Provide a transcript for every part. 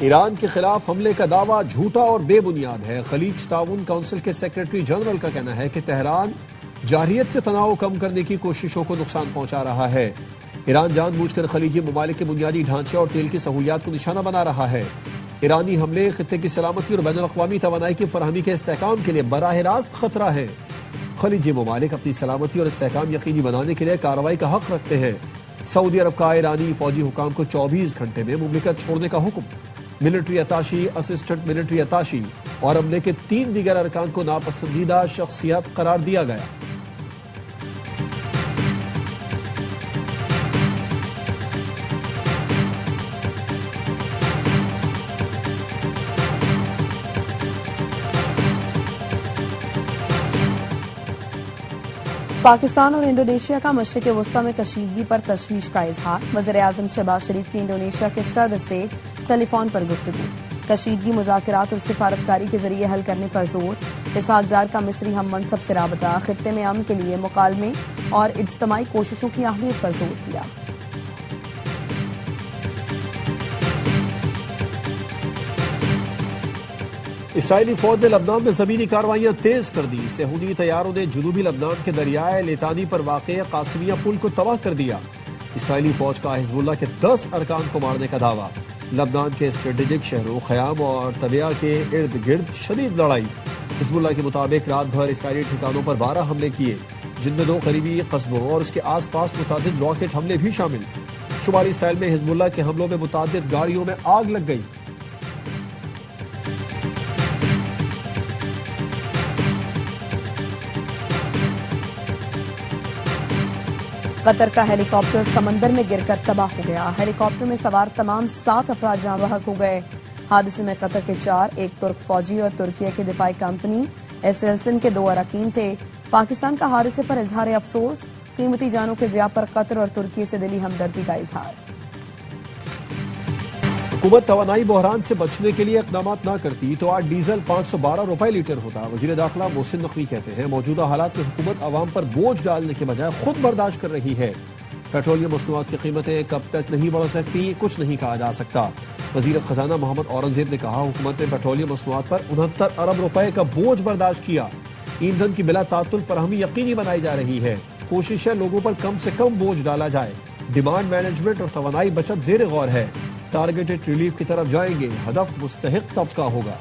ایران کے خلاف حملے کا دعویٰ جھوٹا اور بے بنیاد ہے۔ خلیج تعاون کونسل کے سیکرٹری جنرل کا کہنا ہے کہ تہران جارحیت سے تناؤ کم کرنے کی کوششوں کو نقصان پہنچا رہا ہے۔ ایران جان بوجھ کر خلیجی ممالک کے بنیادی ڈھانچے اور تیل کی سہولیات کو نشانہ بنا رہا ہے۔ ایرانی حملے خطے کی سلامتی اور بین الاقوامی توانائی کی فراہمی کے استحکام کے لیے براہ راست خطرہ ہے۔ خلیجی ممالک اپنی سلامتی اور استحکام یقینی بنانے کے لیے کارروائی کا حق رکھتے ہیں۔ سعودی عرب کا ایرانی فوجی حکام کو 24 گھنٹے میں مملکت چھوڑنے کا حکم۔ ملٹری اتاشی، اسسٹنٹ ملٹری اتاشی اور عملے کے 3 دیگر ارکان کو ناپسندیدہ شخصیات قرار دیا گیا۔ پاکستان اور انڈونیشیا کا مشرق وسطی میں کشیدگی پر تشویش کا اظہار۔ وزیر اعظم شہباز شریف کی انڈونیشیا کے صدر سے ٹیلی فون پر گفتگو۔ کشیدگی مذاکرات اور سفارتکاری کے ذریعے حل کرنے پر زور۔ اسحاق ڈار کا مصری ہم منصب سے رابطہ، خطے میں امن کے لیے مکالمے اور اجتماعی کوششوں کی اہمیت پر زور دیا۔ اسرائیلی فوج نے لبنان میں زمینی کارروائیاں تیز کر دی۔ صہیونی طیاروں نے جنوبی لبنان کے دریائے لیتانی پر واقع قاسمیہ پل کو تباہ کر دیا۔ اسرائیلی فوج کا حزب اللہ کے 10 ارکان کو مارنے کا دعویٰ۔ لبنان کے اسٹریٹجک شہروں خیام اور طبیعہ کے ارد گرد شدید لڑائی۔ حزب اللہ کے مطابق رات بھر اسرائیلی ٹھکانوں پر 12 حملے کیے، جن میں 2 قریبی قصبوں اور اس کے آس پاس متعدد راکٹ حملے بھی شامل۔ شمالی اسرائیل میں حزب اللہ کے حملوں میں متعدد گاڑیوں میں آگ لگ گئی۔ قطر کا ہیلی کاپٹر سمندر میں گر کر تباہ ہو گیا۔ ہیلی کاپٹر میں سوار تمام 7 افراد جاں بحق ہو گئے۔ حادثے میں قطر کے 4، ایک ترک فوجی اور ترکیہ کی دفاعی کمپنی ایسلسن کے 2 اراکین تھے۔ پاکستان کا حادثے پر اظہار افسوس، قیمتی جانوں کے ضیاع پر قطر اور ترکیہ سے دلی ہمدردی کا اظہار۔ حکومت توانائی بحران سے بچنے کے لیے اقدامات نہ کرتی تو آج ڈیزل 512 روپے لیٹر ہوتا۔ وزیر داخلہ محسن نقوی کہتے ہیں موجودہ حالات میں حکومت عوام پر بوجھ ڈالنے کے بجائے خود برداشت کر رہی ہے۔ پیٹرولیم مصنوعات کی قیمتیں کب تک نہیں بڑھ سکتی، کچھ نہیں کہا جا سکتا۔ وزیر خزانہ محمد اورنگزیب نے کہا حکومت نے پیٹرولیم مصنوعات پر 69 ارب روپے کا بوجھ برداشت کیا۔ ایندھن کی بلا تعطل فراہمی یقینی بنائی جا رہی ہے۔ کوشش ہے لوگوں پر کم سے کم بوجھ ڈالا جائے۔ ڈیمانڈ مینجمنٹ اور توانائی بچت زیر غور ہے۔ ٹارگیٹڈ ریلیف کی طرف جائیں گے، ہدف مستحق طبقہ ہوگا۔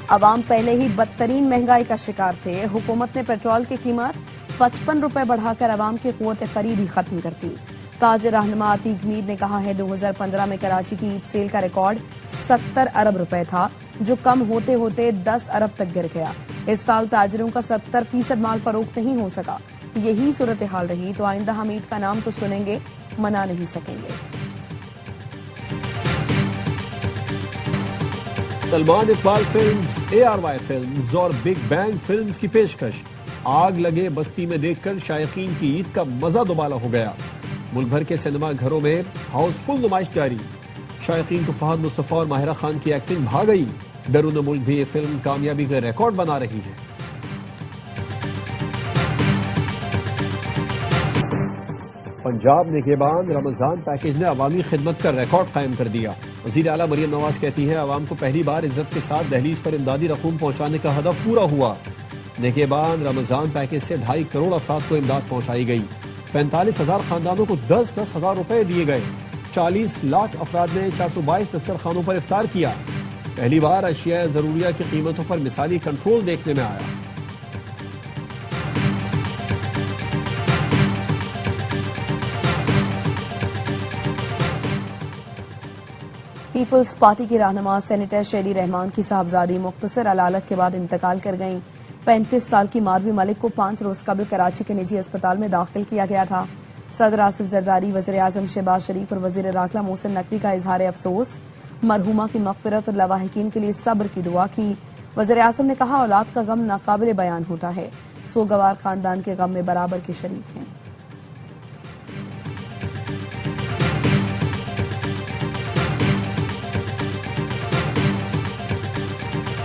عوام پہلے ہی بدترین مہنگائی کا شکار تھے۔ حکومت نے پیٹرول کی قیمت 55 روپے بڑھا کر عوام کی قوت خرید ہی ختم کر دی۔ تاجر رہنما عتیق میر نے کہا ہے 2015 میں کراچی کی عید سیل کا ریکارڈ 70 ارب روپے تھا، جو کم ہوتے ہوتے 10 ارب تک گر گیا۔ اس سال تاجروں کا 70% مال فروخت نہیں ہو سکا۔ یہی صورتحال رہی تو آئندہ ہم عید کا نام تو سنیں گے، منا نہیں سکیں گے۔ Salman Iqbal films, ARY films اور بگ بینگ فلمز کی پیشکش۔ آگ لگے بستی میں دیکھ کر شائقین کی عید کا مزہ دوبالا ہو گیا۔ ملک بھر کے سینما گھروں میں ہاؤس فل نمائش جاری۔ شائقین کو فہد مصطفیٰ اور ماہرہ خان کی ایکٹنگ بھا گئی۔ بیرون ملک بھی یہ فلم کامیابی کا ریکارڈ بنا رہی ہے۔ پنجاب نگہبان رمضان پیکیج نے عوامی خدمت کا ریکارڈ قائم کر دیا۔ وزیر اعلیٰ مریم نواز کہتی ہیں عوام کو پہلی بار عزت کے ساتھ دہلیز پر امدادی رقوم پہنچانے کا ہدف پورا ہوا۔ نگہبان رمضان پیکیج سے 2.5 کروڑ افراد کو امداد پہنچائی گئی۔ 45,000 خاندانوں کو 10-10 ہزار روپے دیے گئے۔ 40 لاکھ افراد نے 422 دسترخوانوں پر افطار کیا۔ پہلی بار اشیاء ضروریہ کی قیمتوں پر مثالی کنٹرول دیکھنے میں آیا۔ پیپلز پارٹی کی رہنما سینیٹر شیری رحمان کی صاحبزادی مختصر علالت کے بعد انتقال کر گئیں۔ 35 سال کی ماروی ملک کو 5 روز قبل کراچی کے نجی اسپتال میں داخل کیا گیا تھا۔ صدر آصف زرداری، وزیر اعظم شہباز شریف اور وزیر داخلہ محسن نقوی کا اظہار افسوس، مرحومہ کی مغفرت اور لواحقین کے لیے صبر کی دعا کی۔ وزیر اعظم نے کہا اولاد کا غم ناقابل بیان ہوتا ہے، سوگوار خاندان کے غم میں برابر کے شریک ہیں۔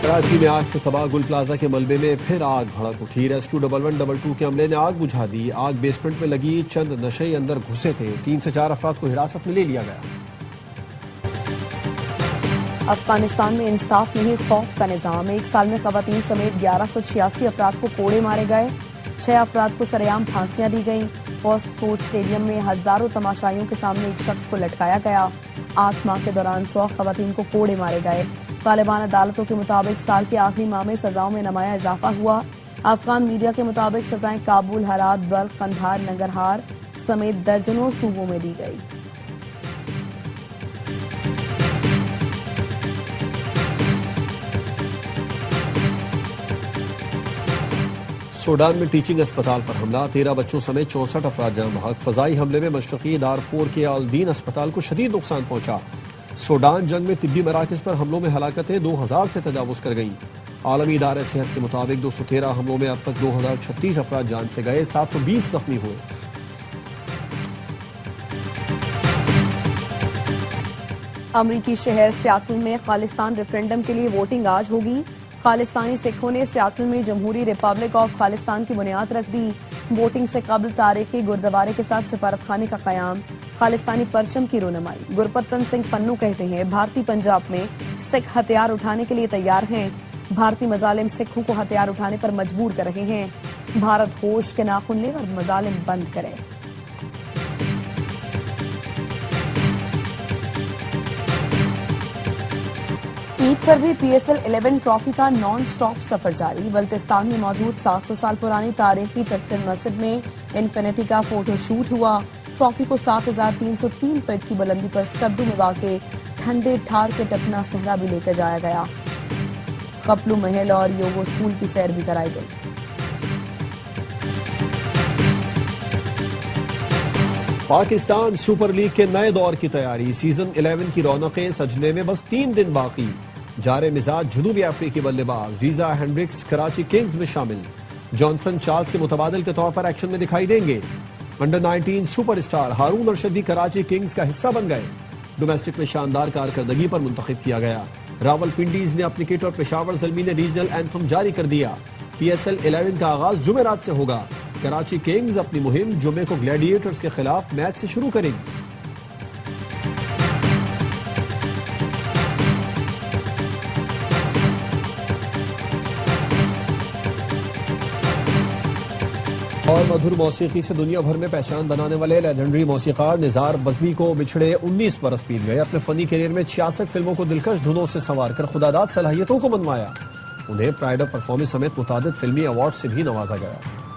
کراچی میں آگ سے تباہ گل پلازا کے ملبے میں پھر آگ بھڑک اٹھی۔ ریسکیو 1122 کے عملے نے آگ بجھا دی۔ آگ بیسمنٹ میں لگی چند نشئی اندر گھسے تھے۔ 3 سے 4 افراد کو حراست میں لے لیا گیا۔ افغانستان میں انصاف نہیں خوف کا نظام۔ 1 سال میں خواتین سمیت 1186 افراد کو کوڑے مارے گئے، 6 افراد کو سرعام پھانسیاں دی گئیں۔ پوسٹ سپورٹس اسٹیڈیم میں ہزاروں تماشائیوں کے سامنے ایک شخص کو لٹکایا گیا۔ 8 ماہ کے دوران 100 خواتین کو کوڑے مارے گئے۔ طالبان عدالتوں کے مطابق سال کے آخری ماہ میں سزاؤں میں نمایاں اضافہ ہوا۔ افغان میڈیا کے مطابق سزائیں کابل، ہرات، بلخ، قندھار، ننگرہار سمیت درجنوں صوبوں میں دی گئی۔ سوڈان میں ٹیچنگ اسپتال پر حملہ، 13 بچوں سمیت 64 افراد جاں بحق۔ فضائی حملے میں مشرقی دارفور کے الدین اسپتال کو شدید نقصان پہنچا۔ سوڈان جنگ میں طبی مراکز پر حملوں میں ہلاکتیں 2000 سے تجاوز کر گئیں۔ عالمی ادارہ صحت کے مطابق 213 حملوں میں اب تک 2036 افراد جان سے گئے، 720 زخمی ہوئے۔ امریکی شہر سیاتل میں خالستان ریفرینڈم کے لیے ووٹنگ آج ہوگی۔ خالستانی سکھوں نے سیاتل میں جمہوری ریپبلک آف خالستان کی بنیاد رکھ دی۔ ووٹنگ سے قبل تاریخی گردوارے کے ساتھ سفارت خانے کا قیام، خالستانی پرچم کی رونمائی۔ گرپتن سنگھ پنو کہتے ہیں بھارتی پنجاب میں سکھ ہتھیار اٹھانے کے لیے تیار ہیں۔ بھارتی مظالم سکھوں کو ہتھیار اٹھانے پر مجبور کر رہے ہیں۔ بھارت ہوش کے ناخن لے اور مظالم بند کرے۔ عید پر بھی پی ایس ایل 11 ٹرافی کا نان سٹاپ سفر جاری۔ بلتستان میں موجود 700 سال پرانی تاریخی چرچل مسجد میں انفینٹی کا فوٹو شوٹ ہوا۔ ٹرافی کو 7303 فٹ کی بلندی پر سکردو میں واقع ٹھنڈے ٹھار کے ٹپنا صحرا بھی لے کر جایا گیا۔ قپلو محل اور یوگو اسکول کی سیر بھی کرائی گئی۔ پاکستان سپر لیگ کے نئے دور کی تیاری، سیزن 11 کی رونقیں سجنے میں بس 3 دن باقی۔ جارے مزاج جنوبی افریقی بلے باز ریزا ہینڈرکس کراچی کنگز میں شامل۔ جانسن چارلز کے متبادل کے طور پر ایکشن میں دکھائی دیں گے۔ Under 19 superstar Haroon Arshad بھی کراچی کنگز کا حصہ بن گئے۔ ڈومیسٹک میں شاندار کارکردگی پر منتخب کیا گیا۔ راول پنڈیز نے اپنی کٹ اور پشاور زلمی نے ریجنل اینتھم جاری کر دیا۔ پی ایس ایل 11 کا آغاز جمعرات سے ہوگا۔ کراچی کنگز اپنی مہم جمعے کو گلیڈیٹرز کے خلاف میچ سے شروع کریں گی۔ اور مدھر موسیقی سے دنیا بھر میں پہچان بنانے والے لیجنڈری موسیقار نزار بزمی کو بچھڑے 19 برس بیت گئے۔ اپنے فنی کیریئر میں 66 فلموں کو دلکش دھنوں سے سنوار کر خداداد صلاحیتوں کو منوایا۔ انہیں پرائڈ آف پرفارمنس سمیت متعدد فلمی ایوارڈ سے بھی نوازا گیا۔